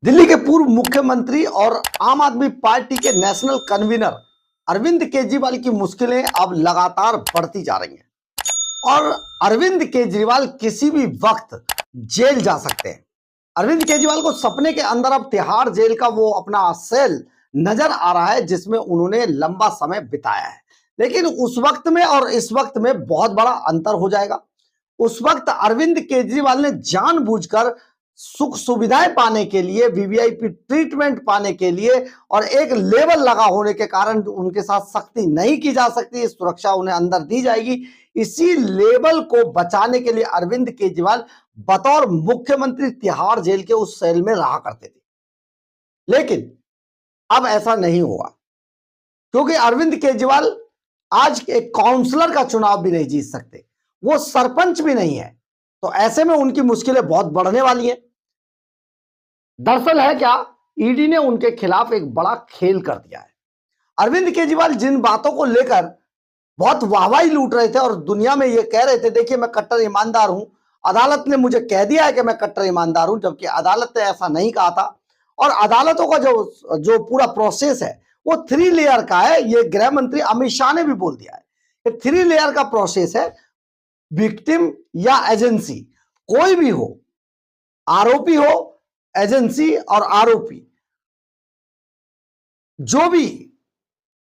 दिल्ली के पूर्व मुख्यमंत्री और आम आदमी पार्टी के नेशनल कन्वीनर अरविंद केजरीवाल की मुश्किलें अब लगातार बढ़ती जा रही हैं और अरविंद केजरीवाल किसी भी वक्त जेल जा सकते हैं। अरविंद केजरीवाल को सपने के अंदर अब तिहाड़ जेल का वो अपना सेल नजर आ रहा है जिसमें उन्होंने लंबा समय बिताया है, लेकिन उस वक्त में और इस वक्त में बहुत बड़ा अंतर हो जाएगा। उस वक्त अरविंद केजरीवाल ने जानबूझकर सुख सुविधाएं पाने के लिए, वीवीआईपी ट्रीटमेंट पाने के लिए और एक लेवल लगा होने के कारण उनके साथ सख्ती नहीं की जा सकती, सुरक्षा उन्हें अंदर दी जाएगी। इसी लेवल को बचाने के लिए अरविंद केजरीवाल बतौर मुख्यमंत्री तिहाड़ जेल के उस सेल में रहा करते थे, लेकिन अब ऐसा नहीं होगा क्योंकि अरविंद केजरीवाल आज एक काउंसलर का चुनाव भी नहीं जीत सकते, वो सरपंच भी नहीं है, तो ऐसे में उनकी मुश्किलें बहुत बढ़ने वाली हैं। दरअसल है क्या, ईडी ने उनके खिलाफ एक बड़ा खेल कर दिया है। अरविंद केजरीवाल जिन बातों को लेकर बहुत वाहवाही लूट रहे थे और दुनिया में ये कह रहे थे, देखिए मैं कट्टर ईमानदार हूं, अदालत ने मुझे कह दिया है कि मैं कट्टर ईमानदार हूं, जबकि अदालत ने ऐसा नहीं कहा था। और अदालतों का जो पूरा प्रोसेस है वो 3 लेयर का है। ये गृह मंत्री अमित शाह ने भी बोल दिया है कि 3 लेयर का प्रोसेस है। विक्टिम या एजेंसी कोई भी हो, आरोपी हो, एजेंसी और आरोपी, जो भी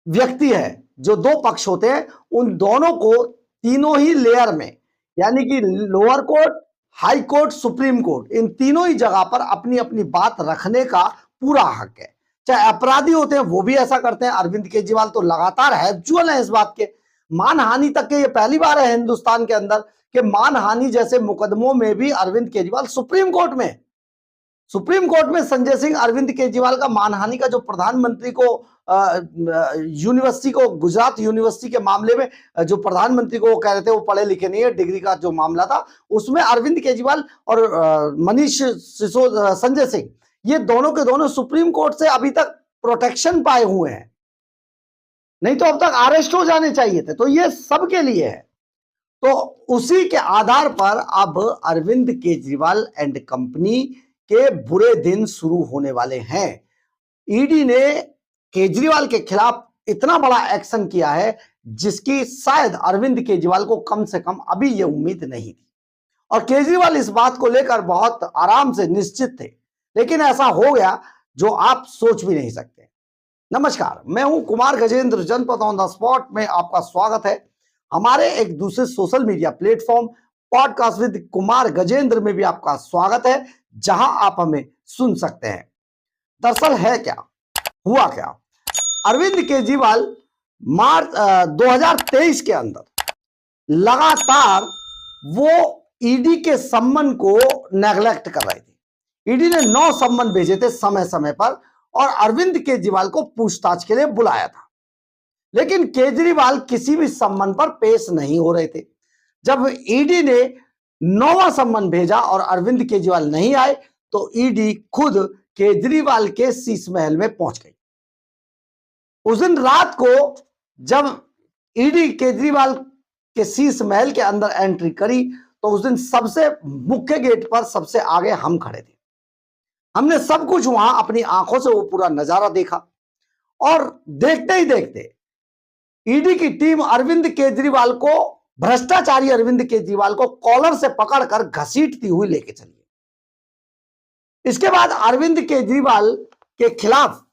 व्यक्ति है, जो दो पक्ष होते हैं, उन दोनों को तीनों ही लेयर में, यानी कि lower court, high court, supreme court, इन तीनों ही जगह पर अपनी अपनी बात रखने का पूरा हक है। चाहे अपराधी होते हैं वो भी ऐसा करते हैं। अरविंद केजरीवाल तो लगातार हैप्चुअल है इस बात के। मानहानि तक के ये पहली बार है हिंदुस्तान के अंदर कि मानहानि जैसे मुकदमों में भी अरविंद केजरीवाल सुप्रीम कोर्ट में संजय सिंह अरविंद केजरीवाल का मानहानि का जो प्रधानमंत्री को यूनिवर्सिटी को, गुजरात यूनिवर्सिटी के मामले में जो प्रधानमंत्री को वो कह रहे थे वो पढ़े लिखे नहीं है, डिग्री का जो मामला था, उसमें अरविंद केजरीवाल और मनीष संजय सिंह, ये दोनों के दोनों सुप्रीम कोर्ट से अभी तक प्रोटेक्शन पाए हुए हैं, नहीं तो अब तक अरेस्ट हो जाने चाहिए थे। तो ये सबके लिए है। तो उसी के आधार पर अब अरविंद केजरीवाल एंड कंपनी के बुरे दिन शुरू होने वाले हैं। ईडी ने केजरीवाल के खिलाफ इतना बड़ा एक्शन किया है जिसकी शायद अरविंद केजरीवाल को कम से कम अभी यह उम्मीद नहीं थी, और केजरीवाल इस बात को लेकर बहुत आराम से निश्चित थे, लेकिन ऐसा हो गया जो आप सोच भी नहीं सकते। नमस्कार, मैं हूं कुमार गजेंद्र, जनपद ऑन द स्पॉट में आपका स्वागत है। हमारे एक दूसरे social media platform podcast with Kumar Gajendra में भी आपका स्वागत है, जहां आप हमें सुन सकते हैं। दरअसल है क्या, हुआ क्या, अरविंद केजरीवाल मार्च 2023 के अंदर लगातार वो ईडी के सम्मन को नेग्लेक्ट कर रहे थे। ईडी ने 9 सम्मन भेजे थे समय समय पर और अरविंद केजरीवाल को पूछताछ के लिए बुलाया था, लेकिन केजरीवाल किसी भी सम्मन पर पेश नहीं हो रहे थे। जब ईडी ने 9वां सम्मन भेजा और अरविंद केजरीवाल नहीं आए तो ईडी खुद केजरीवाल के शीश महल में पहुंच गई। उस दिन रात को जब ईडी केजरीवाल के शीश महल के अंदर एंट्री करी तो उस दिन सबसे मुख्य गेट पर सबसे आगे हम खड़े थे। हमने सब कुछ वहां अपनी आंखों से वो पूरा नजारा देखा और देखते ही देखते ईडी की टीम अरविंद केजरीवाल को, भ्रष्टाचारी अरविंद केजरीवाल को कॉलर से पकड़कर घसीटती हुई लेके चली। इसके बाद अरविंद केजरीवाल के खिलाफ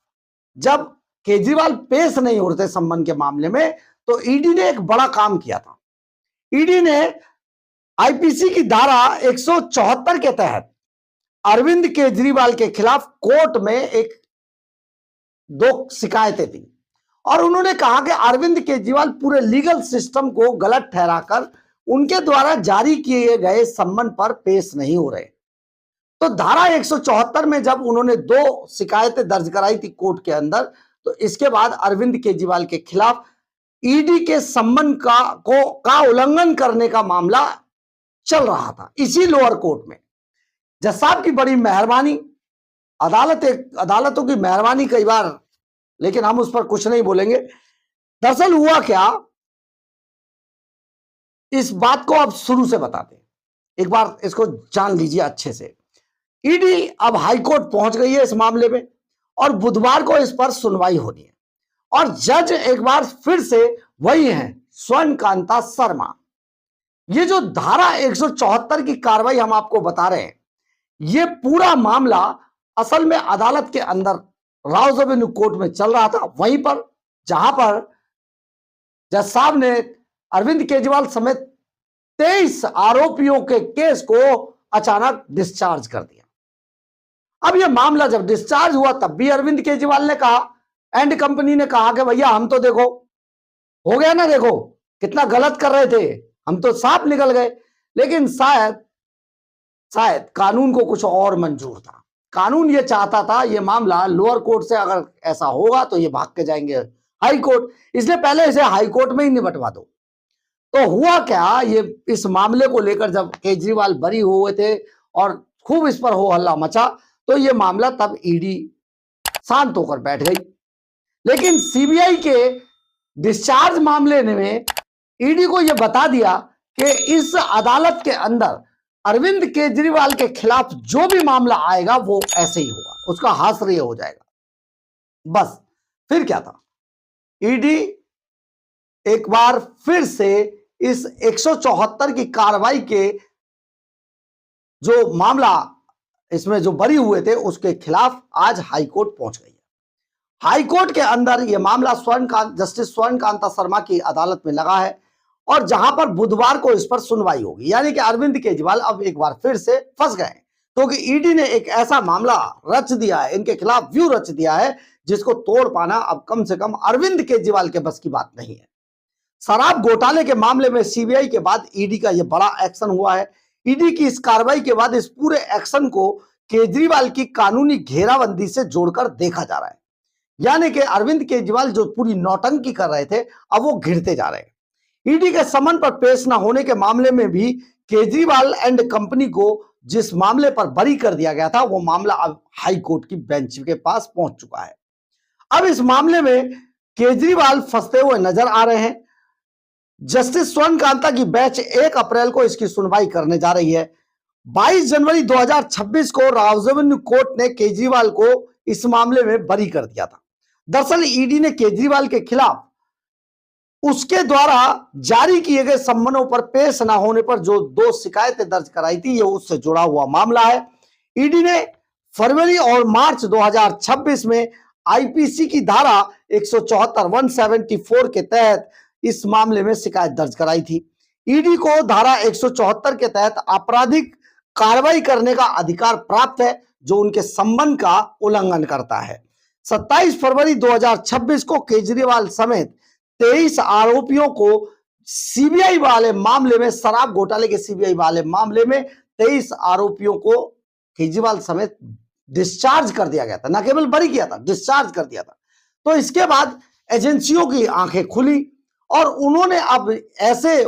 जब केजरीवाल पेश नहीं हो रहे थे सम्मन के मामले में, तो ईडी ने एक बड़ा काम किया था। ईडी ने आईपीसी की धारा 174 के तहत अरविंद केजरीवाल के खिलाफ कोर्ट में 2 शिकायतें दी और उन्होंने कहा कि अरविंद केजरीवाल पूरे लीगल सिस्टम को गलत ठहराकर उनके द्वारा जारी किए गए सम्मन पर पेश नहीं हो रहे। तो धारा 174 में जब उन्होंने 2 शिकायतें दर्ज कराई थी कोर्ट के अंदर, तो इसके बाद अरविंद केजरीवाल के खिलाफ ईडी के सम्मन का उल्लंघन करने का मामला चल रहा था इसी लोअर कोर्ट में। जज साहब की बड़ी मेहरबानी, अदालतों की मेहरबानी कई बार, लेकिन हम उस पर कुछ नहीं बोलेंगे। दरअसल हुआ क्या, इस बात को अब शुरू से बताते हैं, एक बार इसको जान लीजिए अच्छे से ईडी अब हाईकोर्ट पहुंच गई है इस मामले में और बुधवार को इस पर सुनवाई होनी है और जज एक बार फिर से वही हैं स्वर्णकांता शर्मा। ये जो धारा 174 की कार्रवाई हम आपको बता रहे हैं, ये पूरा मामला असल में अदालत के अंदर राउज एवेन्यू कोर्ट में चल रहा था, वहीं पर जहां पर जज साहब ने अरविंद केजरीवाल समेत 23 आरोपियों के केस को अचानक डिस्चार्ज कर दिया। अब यह मामला जब डिस्चार्ज हुआ तब भी अरविंद केजरीवाल ने कहा, एंड कंपनी ने कहा कि भैया हम तो देखो हो गया ना, देखो कितना गलत कर रहे थे, हम तो साफ निकल गए। लेकिन शायद कानून को कुछ और मंजूर था। कानून ये चाहता था ये मामला लोअर कोर्ट से अगर ऐसा होगा तो ये भाग के जाएंगे हाई कोर्ट, इसलिए पहले इसे हाई कोर्ट में ही निपटवा दो। तो हुआ क्या, ये इस मामले को लेकर जब केजरीवाल बरी हुए थे और खूब इस पर हो हल्ला मचा, तो ये मामला तब ईडी शांत होकर बैठ गई। लेकिन सीबीआई के डिस्चार्ज मामले में ईडी को यह बता दिया कि इस अदालत के अंदर अरविंद केजरीवाल के खिलाफ जो भी मामला आएगा वो ऐसे ही होगा, उसका हाशिया हो जाएगा। बस फिर क्या था, ईडी एक बार फिर से इस 174 की कार्रवाई के जो मामला इसमें जो बरी हुए थे उसके खिलाफ आज हाईकोर्ट पहुंच गई है। हाईकोर्ट के अंदर यह मामला जस्टिस स्वर्णकांता शर्मा की अदालत में लगा है और जहां पर बुधवार को इस पर सुनवाई होगी। यानी कि अरविंद केजरीवाल अब एक बार फिर से फंस गए क्योंकि ईडी ने एक ऐसा मामला रच दिया है, इनके खिलाफ व्यू रच दिया है जिसको तोड़ पाना अब कम से कम अरविंद केजरीवाल के बस की बात नहीं है। शराब घोटाले के मामले में सीबीआई के बाद ईडी का यह बड़ा एक्शन हुआ है। ईडी की इस कार्रवाई के बाद इस पूरे एक्शन को केजरीवाल की कानूनी घेराबंदी से जोड़कर देखा जा रहा है। यानी कि अरविंद केजरीवाल जो पूरी नौटंकी कर रहे थे अब वो घिरते जा रहे हैं। ईडी के समन पर पेश न होने के मामले में भी केजरीवाल एंड कंपनी को जिस मामले पर बरी कर दिया गया था वो मामला अब हाई कोर्ट की बेंच के पास पहुंच चुका है। अब इस मामले में केजरीवाल फंसते हुए नजर आ रहे हैं। जस्टिस स्वर्णकांता की बेंच 1 अप्रैल को इसकी सुनवाई करने जा रही है। 22 जनवरी 2026 को राउज एवेन्यू कोर्ट ने केजरीवाल को इस मामले में बरी कर दिया था। दरअसल ईडी ने केजरीवाल के खिलाफ उसके द्वारा जारी किए गए सम्मनों पर पेश न होने पर जो 2 शिकायतें दर्ज कराई थी, ये उससे जुड़ा हुआ मामला है। ईडी ने फरवरी और मार्च 2026 में आईपीसी की धारा 174 के तहत इस मामले में शिकायत दर्ज कराई थी। ईडी को धारा 174 के तहत आपराधिक कार्रवाई करने का अधिकार प्राप्त है जो उनके संबंध का उल्लंघन करता है। 27 फरवरी 2026 को केजरीवाल समेत 23 आरोपियों को सीबीआई वाले मामले में, शराब घोटाले के सीबीआई वाले मामले में 23 आरोपियों को केजरीवाल समेत डिस्चार्ज कर दिया गया था। न केवल बरी किया था, डिस्चार्ज कर दिया था। तो इसके बाद एजेंसियों की आंखें खुली और उन्होंने अब ऐसे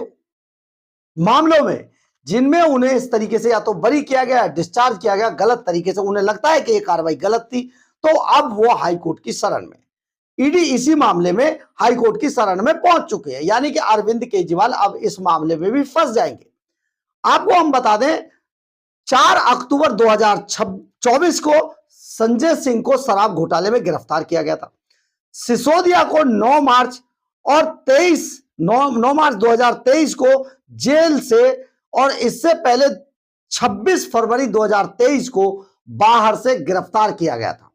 मामलों में जिनमें उन्हें इस तरीके से या तो बरी किया गया, डिस्चार्ज किया गया, गलत तरीके से उन्हें लगता है कि यह कार्रवाई गलत थी, तो अब वो हाईकोर्ट की शरण में, ईडी इसी मामले में हाईकोर्ट की शरण में पहुंच चुके हैं। यानी कि अरविंद केजरीवाल अब इस मामले में भी फंस जाएंगे। आपको हम बता दें 4 अक्टूबर 2024 को संजय सिंह को शराब घोटाले में गिरफ्तार किया गया था। सिसोदिया को 9 मार्च और 9 मार्च 2023 को जेल से और इससे पहले 26 फरवरी 2023 को बाहर से गिरफ्तार किया गया था।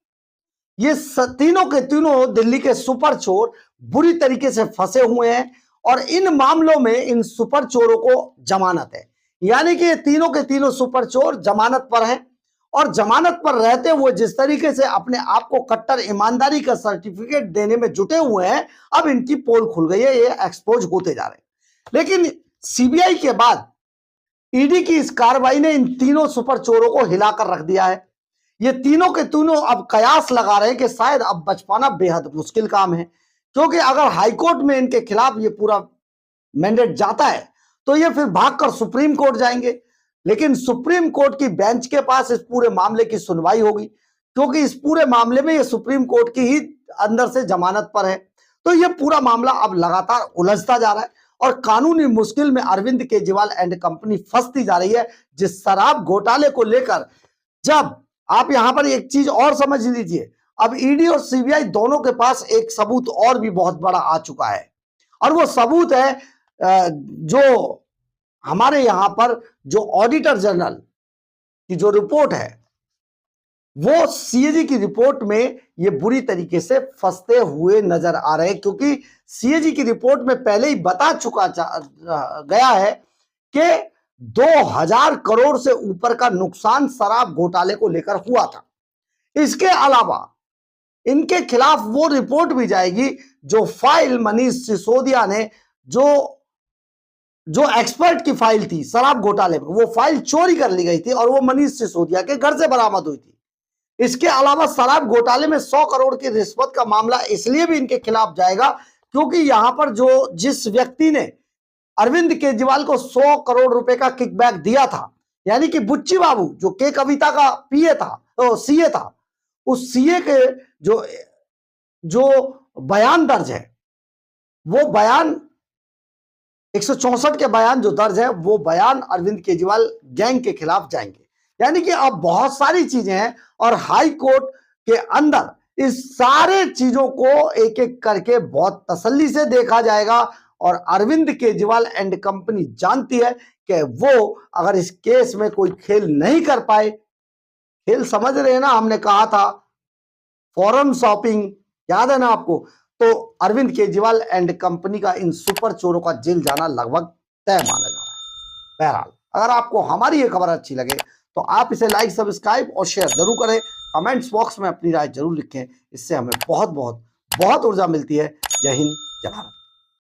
ये तीनों के तीनों दिल्ली के सुपर चोर बुरी तरीके से फंसे हुए हैं और इन मामलों में इन सुपर चोरों को जमानत है। यानी कि ये तीनों के तीनों सुपर चोर जमानत पर हैं और जमानत पर रहते हुए जिस तरीके से अपने आप को कट्टर ईमानदारी का सर्टिफिकेट देने में जुटे हुए हैं, अब इनकी पोल खुल गई है, ये एक्सपोज होते जा रहे हैं। लेकिन सीबीआई के बाद ईडी की इस कार्रवाई ने इन तीनों सुपर चोरों को हिलाकर रख दिया है। ये तीनों के तीनों अब कयास लगा रहे हैं कि शायद अब बच पाना बेहद मुश्किल काम है, क्योंकि अगर हाईकोर्ट में इनके खिलाफ ये पूरा मैंडेट जाता है तो ये फिर भागकर सुप्रीम कोर्ट जाएंगे। लेकिन सुप्रीम कोर्ट की बेंच के पास इस पूरे मामले की सुनवाई होगी, क्योंकि इस पूरे मामले में ये सुप्रीम कोर्ट की ही अंदर से जमानत पर है। तो ये पूरा मामला अब लगातार उलझता जा रहा है और कानूनी मुश्किल में अरविंद केजरीवाल एंड कंपनी फंसती जा रही है। जिस शराब घोटाले को लेकर जब आप यहां पर एक चीज और समझ लीजिए, अब ईडी और सीबीआई दोनों के पास एक सबूत और भी बहुत बड़ा आ चुका है, और वो सबूत है जो हमारे यहां पर जो ऑडिटर जनरल की जो रिपोर्ट है, वो सीएजी की रिपोर्ट में ये बुरी तरीके से फंसते हुए नजर आ रहे हैं, क्योंकि सीएजी की रिपोर्ट में पहले ही बता चुका गया है कि 2000 करोड़ से ऊपर का नुकसान शराब घोटाले को लेकर हुआ था। इसके अलावा इनके खिलाफ वो रिपोर्ट भी जाएगी जो फाइल मनीष सिसोदिया ने, जो एक्सपर्ट की फाइल थी शराब घोटाले में, वो फाइल चोरी कर ली गई थी और वो मनीष सिसोदिया के घर से बरामद हुई थी। इसके अलावा शराब घोटाले में 100 करोड़ की रिश्वत का मामला इसलिए भी इनके खिलाफ जाएगा क्योंकि यहां पर जिस व्यक्ति ने अरविंद केजरीवाल को 100 करोड़ रुपए का किकबैक दिया था, यानी कि बुच्ची बाबू जो के कविता का पीए था, तो सीए था, उस सीए के जो बयान दर्ज है, वो बयान 164 के बयान जो दर्ज है, वो बयान अरविंद केजरीवाल गैंग के खिलाफ जाएंगे। यानी कि अब बहुत सारी चीजें हैं और हाई कोर्ट के अंदर इस सारे चीजों को एक एक करके बहुत तसल्ली से देखा जाएगा। और अरविंद केजरीवाल एंड कंपनी जानती है कि वो अगर इस केस में कोई खेल नहीं कर पाए, खेल समझ रहे हैं ना, हमने कहा था फॉरम शॉपिंग, याद है ना आपको, तो अरविंद केजरीवाल एंड कंपनी का इन सुपर चोरों का जेल जाना लगभग तय माना जा रहा है। बहरहाल, अगर आपको हमारी ये खबर अच्छी लगे तो आप इसे लाइक, सब्सक्राइब और शेयर जरूर करें। कमेंट्स बॉक्स में अपनी राय जरूर लिखें, इससे हमें बहुत बहुत बहुत ऊर्जा मिलती है। जय हिंद, जय भारत।